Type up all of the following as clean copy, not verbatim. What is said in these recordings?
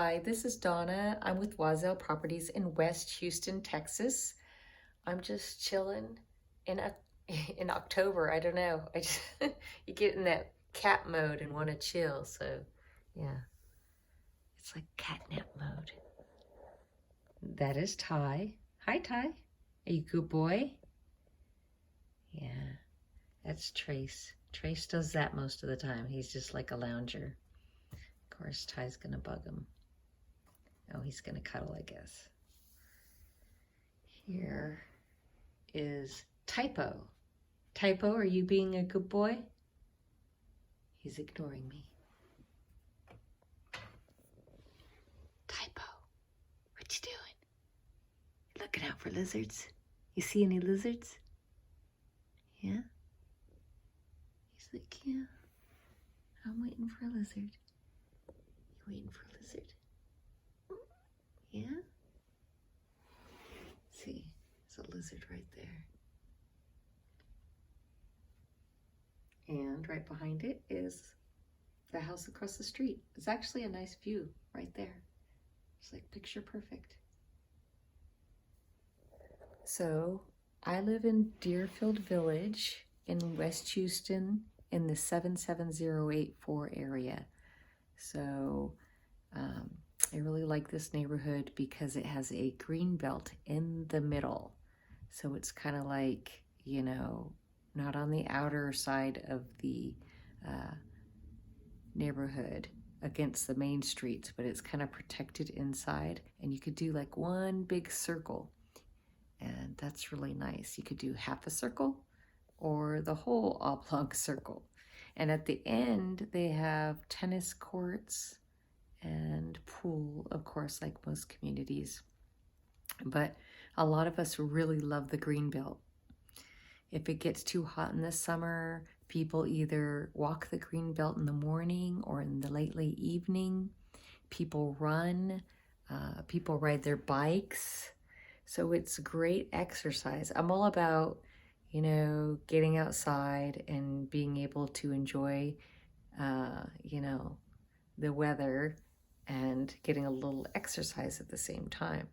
Hi, this is Donna. I'm with Wazell Properties in West Houston, Texas. I'm just chilling in in October. I don't know. I just you get in that cat mode and want to chill. So, yeah, it's like catnap mode. That is Ty. Hi, Ty. Are you a good boy? Yeah, that's Trace. Trace does that most of the time. He's just like a lounger. Of course, Ty's gonna bug him. Oh, he's gonna cuddle, I guess. Here is Typo. Typo, are you being a good boy? He's ignoring me. Typo, what you doing? Looking out for lizards? You see any lizards? Yeah? He's like, yeah, I'm waiting for a lizard. You waiting for a lizard? Yeah? See, there's a lizard right there. And right behind it is the house across the street. It's actually a nice view right there. It's like picture perfect. So I live in Deerfield Village in West Houston in the 77084 area. So I really like this neighborhood because it has a green belt in the middle. So it's kind of like, you know, not on the outer side of the neighborhood against the main streets, but it's kind of protected inside. And you could do like one big circle. And that's really nice. You could do half a circle or the whole oblong circle. And at the end, they have tennis courts and pool, of course, like most communities. But a lot of us really love the green belt. If it gets too hot in the summer, people either walk the green belt in the morning or in the late evening. People run, people ride their bikes. So it's great exercise. I'm all about, you know, getting outside and being able to enjoy, you know, the weather and getting a little exercise at the same time.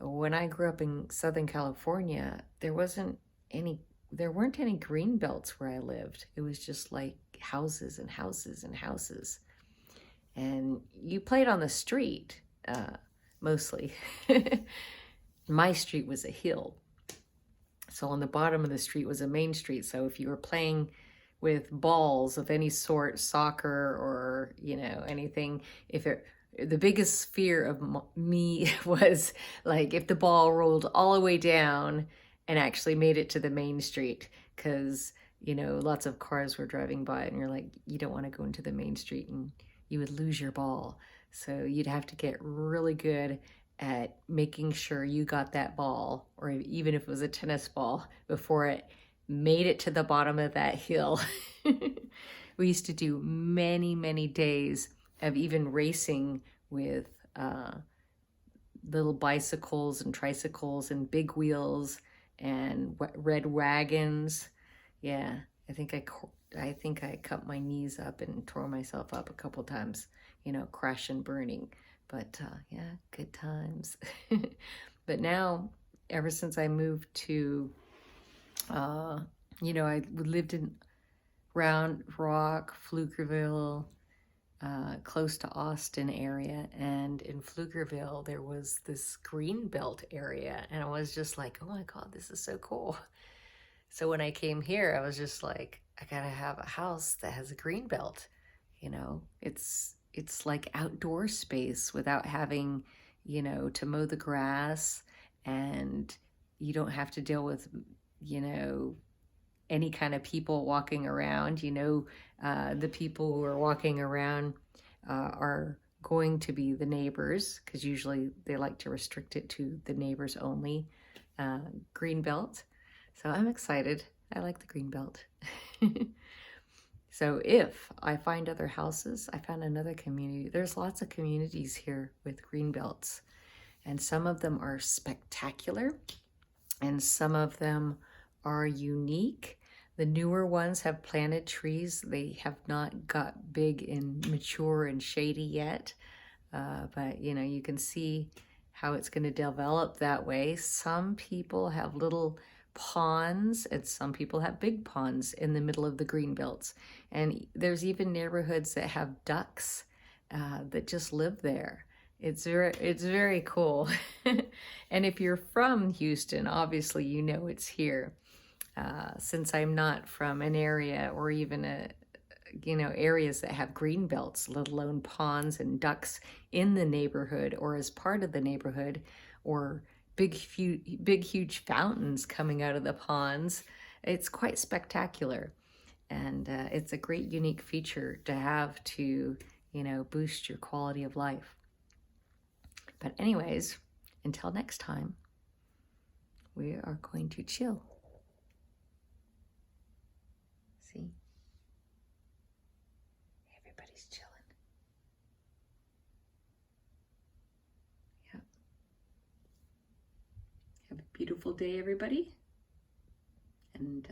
When I grew up in Southern California, there weren't any green belts where I lived. It was just like houses and houses and houses. And you played on the street, mostly. My street was a hill. So on the bottom of the street was a main street. So if you were playing with balls of any sort, soccer or, you know, anything, the biggest fear of me was like if the ball rolled all the way down and actually made it to the main street, because, you know, lots of cars were driving by and you're like, you don't want to go into the main street and you would lose your ball. So you'd have to get really good at making sure you got that ball, or even if it was a tennis ball, before it made it to the bottom of that hill. We used to do many, many days of even racing with little bicycles and tricycles and big wheels and red wagons. Yeah, I think I cut my knees up and tore myself up a couple times, you know, crashing and burning. But yeah, good times. But now, ever since I moved to, you know, I lived in Round Rock, Pflugerville, close to Austin area. And in Pflugerville, there was this green belt area. And I was just like, oh my God, this is so cool. So when I came here, I was just like, I gotta have a house that has a green belt. You know, it's like outdoor space without having, you know, to mow the grass, and you don't have to deal with, you know, any kind of people walking around. You know, the people who are walking around are going to be the neighbors, because usually they like to restrict it to the neighbors only. Green belt. So I'm excited. I like the green belt. So if I find other houses, I found another community. There's lots of communities here with green belts, and some of them are spectacular and some of them are unique. The newer ones have planted trees. They have not got big and mature and shady yet. But you know, you can see how it's going to develop that way. Some people have little ponds and some people have big ponds in the middle of the green belts. And there's even neighborhoods that have ducks that just live there. It's very cool. And if you're from Houston, obviously you know it's here. Since I'm not from an area or even areas that have green belts, let alone ponds and ducks in the neighborhood or as part of the neighborhood, or big huge fountains coming out of the ponds, it's quite spectacular. And it's a great unique feature to have to, boost your quality of life. But anyways, until next time, we are going to chill. See? Everybody's chilling. Yeah. Have a beautiful day, everybody. And